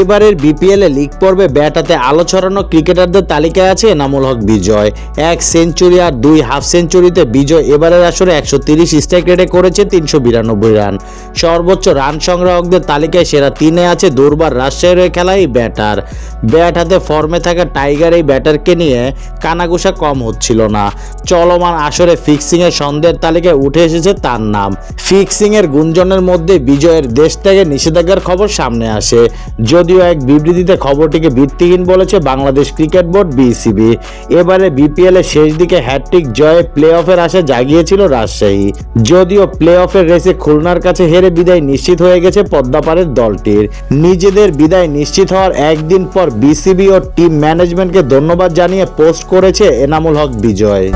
এবারের বিপিএল এ লিগ পর্বে ব্যাট হাতে আলো ছড়ানো ক্রিকেটারদের তালিকায় আছে এনামুল হক বিজয়। 1 সেঞ্চুরি আর 2 হাফ সেঞ্চুরিতে বিজয় এবারের আসরে 130 স্ট্রাইক রেটে করেছে 392 রান। সর্বোচ্চ রান সংগ্রাহকদের তালিকায় সেরা 3-এ আছে দুর্বার রাজশাহীর হয়ে খেলা এই ব্যাটার। ব্যাট হাতে ফর্মে থাকা টাইগার এই ব্যাটারকে নিয়ে কানাঘুষা কম হচ্ছিল না। চলমান আসরে ফিক্সিং এর সন্দেহের তালিকায় উঠে এসেছে তার নাম। ফিক্সিং এর গুঞ্জনের মধ্যে বিজয়ের দেশ থেকে নিষেধাজ্ঞার খবর সামনে আসে, যদিও এক বিবৃতিতে খবরটিকে ভিত্তিহীন বলেছে বাংলাদেশ ক্রিকেট বোর্ড বিসিবি। এবারে বিপিএল এর শেষ দিকে হ্যাটট্রিক জয়ে প্লে অফের আশা জাগিয়েছিল রাজশাহী, যদিও প্লে অফের রেসে খুলনার কাছে হেরে বিদায় নিশ্চিত হয়ে গেছে পদ্মাপাড়ের দলটির। নিজেদের বিদায় নিশ্চিত হওয়ার একদিন পর বিসিবি ও টিম ম্যানেজমেন্টকে ধন্যবাদ জানিয়ে পোস্ট করেছে এনামুল হক বিজয়।